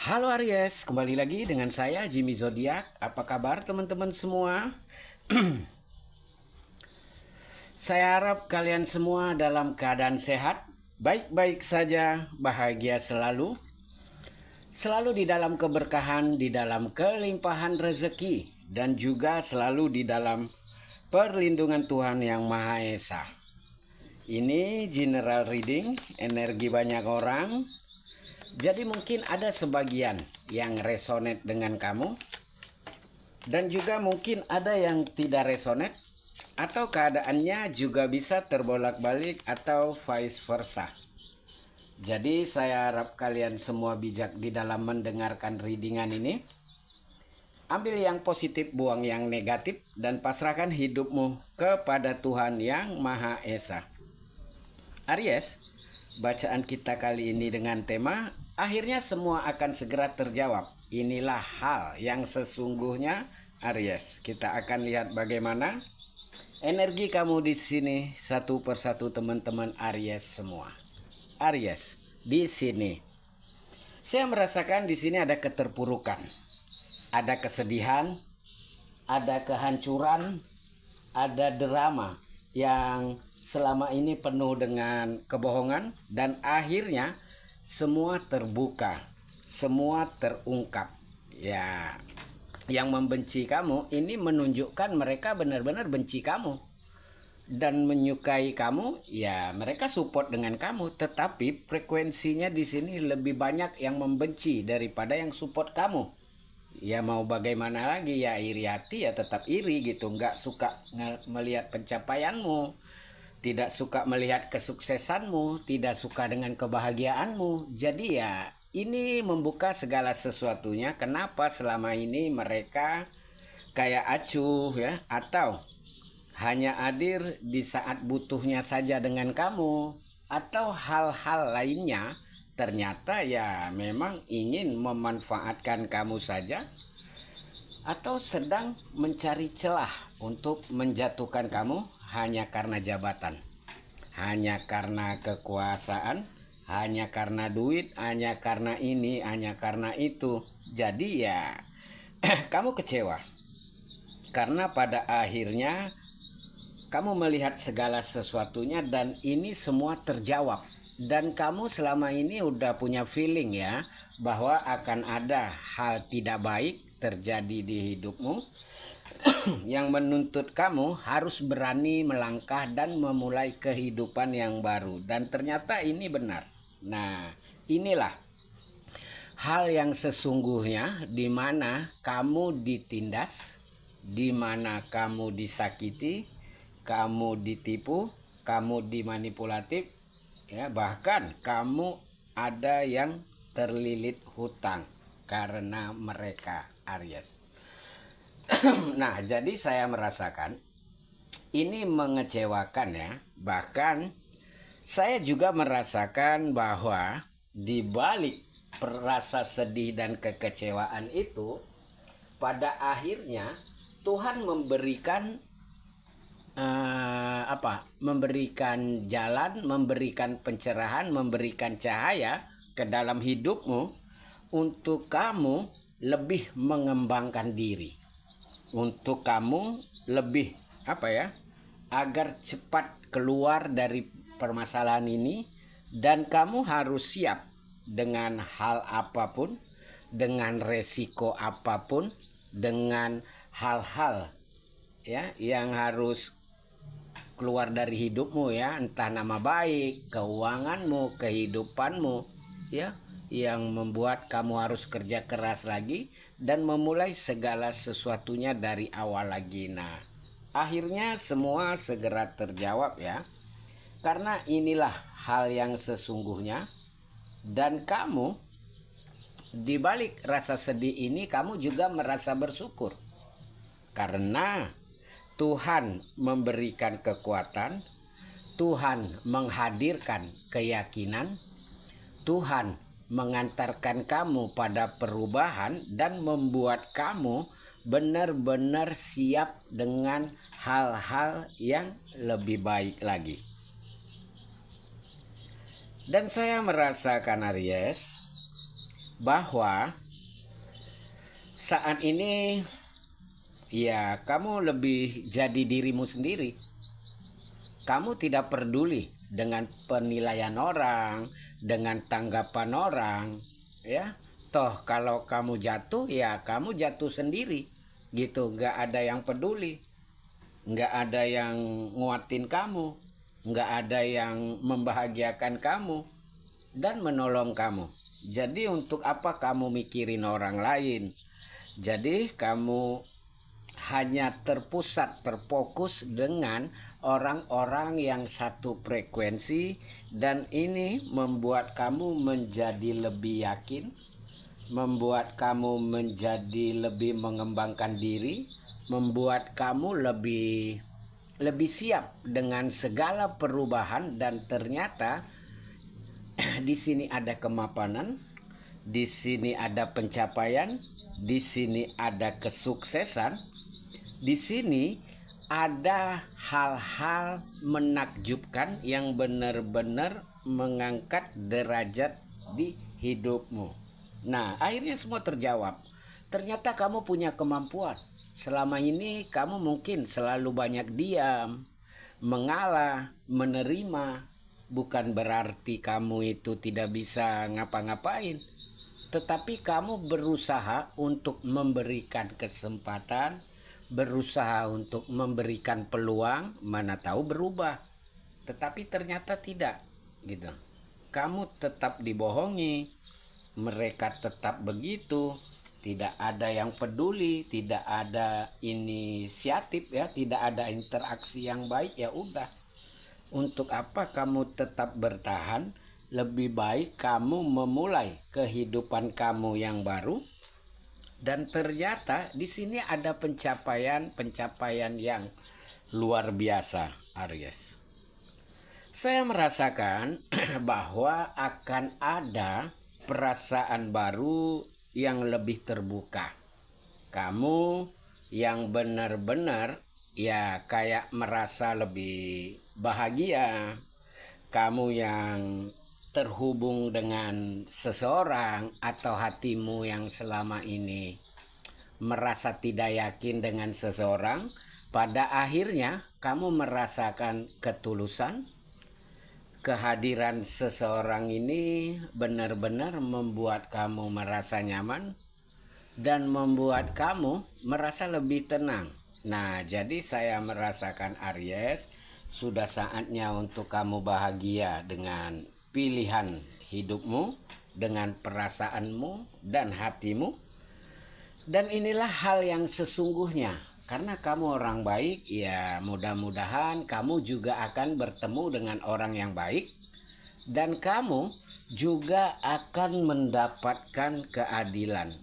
Halo Aries, kembali lagi dengan saya Jimmy Zodiak. Apa kabar teman-teman semua? Saya harap kalian semua dalam keadaan sehat, baik-baik saja, bahagia selalu. Selalu di dalam keberkahan, di dalam kelimpahan rezeki, dan juga selalu di dalam perlindungan Tuhan Yang Maha Esa. Ini general reading, energi banyak orang. Jadi mungkin ada sebagian yang resonate dengan kamu, dan juga mungkin ada yang tidak resonate, atau keadaannya juga bisa terbolak-balik atau vice versa. Jadi saya harap kalian semua bijak di dalam mendengarkan readingan ini. Ambil yang positif, buang yang negatif, dan pasrahkan hidupmu kepada Tuhan Yang Maha Esa. Aries, bacaan kita kali ini dengan tema akhirnya semua akan segera terjawab. Inilah hal yang sesungguhnya, Aries. Kita akan lihat bagaimana energi kamu di sini satu persatu, teman-teman Aries semua. Aries, di sini saya merasakan di sini ada keterpurukan, ada kesedihan, ada kehancuran, ada drama yang selama ini penuh dengan kebohongan, dan akhirnya semua terbuka, semua terungkap. Ya, yang membenci kamu ini menunjukkan mereka benar-benar benci kamu dan menyukai kamu. Ya, mereka support dengan kamu, tetapi frekuensinya di sini lebih banyak yang membenci daripada yang support kamu. Ya mau bagaimana lagi, ya iri hati ya tetap iri gitu, nggak suka melihat pencapaianmu, tidak suka melihat kesuksesanmu, tidak suka dengan kebahagiaanmu. Jadi ya ini membuka segala sesuatunya. Kenapa selama ini mereka kayak acuh ya, atau hanya hadir di saat butuhnya saja dengan kamu, atau hal-hal lainnya ternyata ya memang ingin memanfaatkan kamu saja, atau sedang mencari celah untuk menjatuhkan kamu hanya karena jabatan, hanya karena kekuasaan, hanya karena duit, hanya karena ini, hanya karena itu. Jadi ya kamu kecewa karena pada akhirnya kamu melihat segala sesuatunya dan ini semua terjawab. Dan kamu selama ini udah punya feeling ya bahwa akan ada hal tidak baik terjadi di hidupmu yang menuntut kamu harus berani melangkah dan memulai kehidupan yang baru. Dan ternyata ini benar. Nah, inilah hal yang sesungguhnya, di mana kamu ditindas, di mana kamu disakiti, kamu ditipu, kamu dimanipulatif, ya, bahkan kamu ada yang terlilit hutang karena mereka, Aries. Nah, jadi saya merasakan ini mengecewakan ya. Bahkan saya juga merasakan bahwa di balik rasa sedih dan kekecewaan itu, pada akhirnya Tuhan memberikan memberikan jalan, memberikan pencerahan, memberikan cahaya ke dalam hidupmu untuk kamu lebih mengembangkan diri, untuk kamu lebih agar cepat keluar dari permasalahan ini. Dan kamu harus siap dengan hal apapun, dengan resiko apapun, dengan hal-hal ya yang harus keluar dari hidupmu ya, entah nama baik, keuanganmu, kehidupanmu ya, yang membuat kamu harus kerja keras lagi dan memulai segala sesuatunya dari awal lagi. Nah, akhirnya semua segera terjawab ya, karena inilah hal yang sesungguhnya. Dan kamu di balik rasa sedih ini kamu juga merasa bersyukur karena Tuhan memberikan kekuatan, Tuhan menghadirkan keyakinan, Tuhan mengantarkan kamu pada perubahan dan membuat kamu benar-benar siap dengan hal-hal yang lebih baik lagi. Dan saya merasakan, Aries, bahwa saat ini ya kamu lebih jadi dirimu sendiri. Kamu tidak peduli dengan penilaian orang, dengan tanggapan orang, ya. Toh kalau kamu jatuh ya kamu jatuh sendiri, gitu. Nggak ada yang peduli, nggak ada yang nguatin kamu, nggak ada yang membahagiakan kamu dan menolong kamu. Jadi untuk apa kamu mikirin orang lain? Jadi kamu hanya terfokus dengan orang-orang yang satu frekuensi, dan ini membuat kamu menjadi lebih yakin, membuat kamu menjadi lebih mengembangkan diri, membuat kamu lebih siap dengan segala perubahan. Dan ternyata di sini ada kemapanan, di sini ada pencapaian, di sini ada kesuksesan, di sini ada hal-hal menakjubkan yang benar-benar mengangkat derajat di hidupmu. Nah, akhirnya semua terjawab. Ternyata kamu punya kemampuan. Selama ini kamu mungkin selalu banyak diam, mengalah, menerima. Bukan berarti kamu itu tidak bisa ngapa-ngapain, tetapi kamu berusaha untuk memberikan kesempatan, berusaha untuk memberikan peluang, mana tahu berubah. Tetapi ternyata tidak, gitu. Kamu tetap dibohongi, mereka tetap begitu, tidak ada yang peduli, tidak ada inisiatif, ya, tidak ada interaksi yang baik. Ya udah, untuk apa kamu tetap bertahan? Lebih baik kamu memulai kehidupan kamu yang baru. Dan ternyata di sini ada pencapaian yang luar biasa, Aries. Saya merasakan bahwa akan ada perasaan baru yang lebih terbuka. Kamu yang benar-benar ya kayak merasa lebih bahagia. Kamu yang terhubung dengan seseorang, atau hatimu yang selama ini merasa tidak yakin dengan seseorang, pada akhirnya kamu merasakan ketulusan. Kehadiran seseorang ini benar-benar membuat kamu merasa nyaman dan membuat kamu merasa lebih tenang. Nah, jadi saya merasakan, Aries, sudah saatnya untuk kamu bahagia dengan pilihan hidupmu, dengan perasaanmu dan hatimu. Dan inilah hal yang sesungguhnya. Karena kamu orang baik, ya mudah-mudahan kamu juga akan bertemu dengan orang yang baik. Dan kamu juga akan mendapatkan keadilan.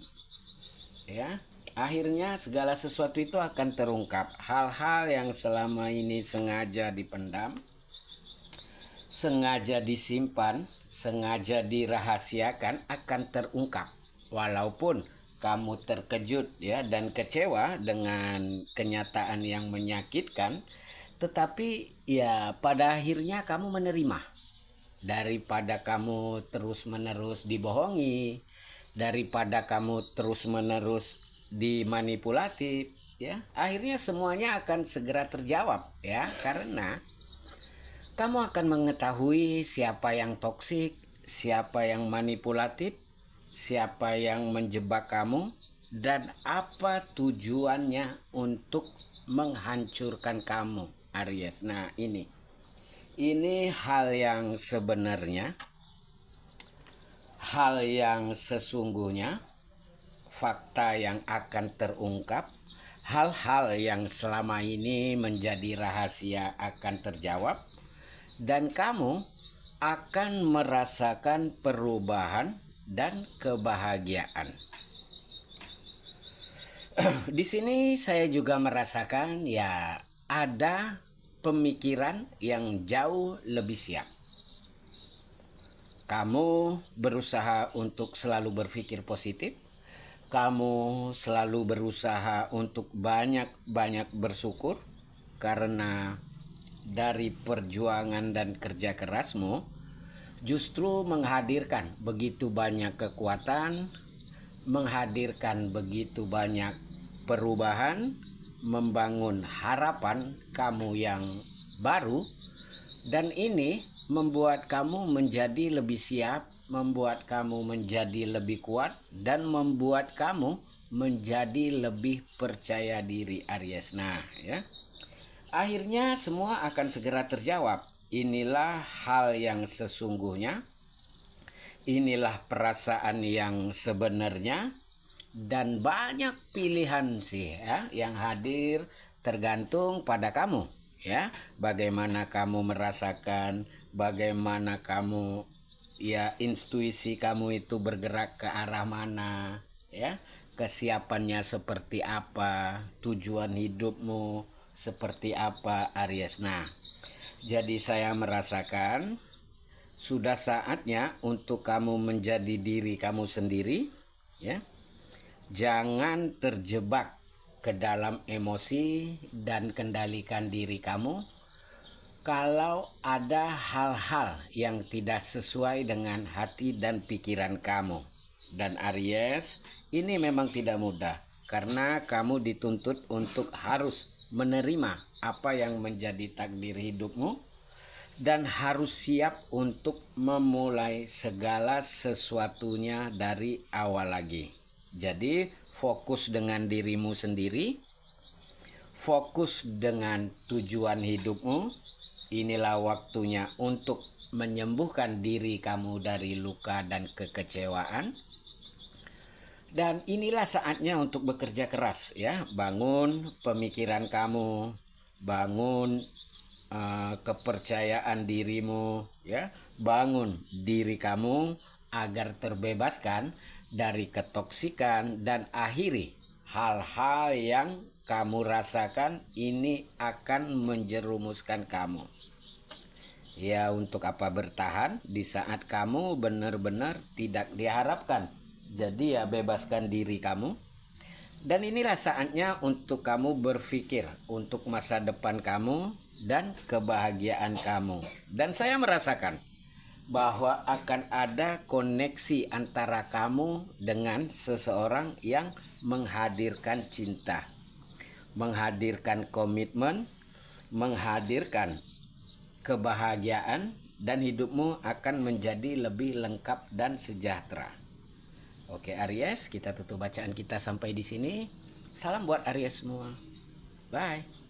Ya, akhirnya segala sesuatu itu akan terungkap. Hal-hal yang selama ini sengaja dipendam, sengaja disimpan, sengaja dirahasiakan akan terungkap. Walaupun kamu terkejut, ya, dan kecewa dengan kenyataan yang menyakitkan, tetapi ya pada akhirnya kamu menerima. Daripada kamu terus-menerus dibohongi, daripada kamu terus-menerus dimanipulatif, ya, akhirnya semuanya akan segera terjawab, ya, karena kamu akan mengetahui siapa yang toksik, siapa yang manipulatif, siapa yang menjebak kamu, dan apa tujuannya untuk menghancurkan kamu, Aries. Nah, ini hal yang sebenarnya, hal yang sesungguhnya, fakta yang akan terungkap, hal-hal yang selama ini menjadi rahasia akan terjawab, dan kamu akan merasakan perubahan dan kebahagiaan. Di sini saya juga merasakan ya ada pemikiran yang jauh lebih siap. Kamu berusaha untuk selalu berpikir positif. Kamu selalu berusaha untuk banyak-banyak bersyukur, karena dari perjuangan dan kerja kerasmu, justru menghadirkan begitu banyak kekuatan, menghadirkan begitu banyak perubahan, membangun harapan kamu yang baru, dan ini membuat kamu menjadi lebih siap, membuat kamu menjadi lebih kuat, dan membuat kamu menjadi lebih percaya diri, Aries. Nah, ya. Akhirnya semua akan segera terjawab. Inilah hal yang sesungguhnya. Inilah perasaan yang sebenarnya. Dan banyak pilihan sih ya yang hadir, tergantung pada kamu ya. Bagaimana kamu merasakan, bagaimana kamu ya intuisi kamu itu bergerak ke arah mana ya. Kesiapannya seperti apa, tujuan hidupmu seperti apa, Aries. Nah, jadi saya merasakan sudah saatnya untuk kamu menjadi diri kamu sendiri ya. Jangan terjebak ke dalam emosi dan kendalikan diri kamu. Kalau ada hal-hal yang tidak sesuai dengan hati dan pikiran kamu. Dan Aries, ini memang tidak mudah karena kamu dituntut untuk harus menerima apa yang menjadi takdir hidupmu dan harus siap untuk memulai segala sesuatunya dari awal lagi. Jadi fokus dengan dirimu sendiri, fokus dengan tujuan hidupmu. Inilah waktunya untuk menyembuhkan diri kamu dari luka dan kekecewaan. Dan inilah saatnya untuk bekerja keras ya, bangun pemikiran kamu, bangun kepercayaan dirimu ya, bangun diri kamu agar terbebaskan dari ketoksikan dan akhiri hal-hal yang kamu rasakan ini akan menjerumuskan kamu. Ya, untuk apa bertahan di saat kamu benar-benar tidak diharapkan. Jadi ya bebaskan diri kamu. Dan inilah saatnya untuk kamu berpikir untuk masa depan kamu dan kebahagiaan kamu. Dan saya merasakan bahwa akan ada koneksi antara kamu dengan seseorang yang menghadirkan cinta, menghadirkan komitmen, menghadirkan kebahagiaan, dan hidupmu akan menjadi lebih lengkap dan sejahtera. Oke Aries, kita tutup bacaan kita sampai di sini. Salam buat Aries semua. Bye.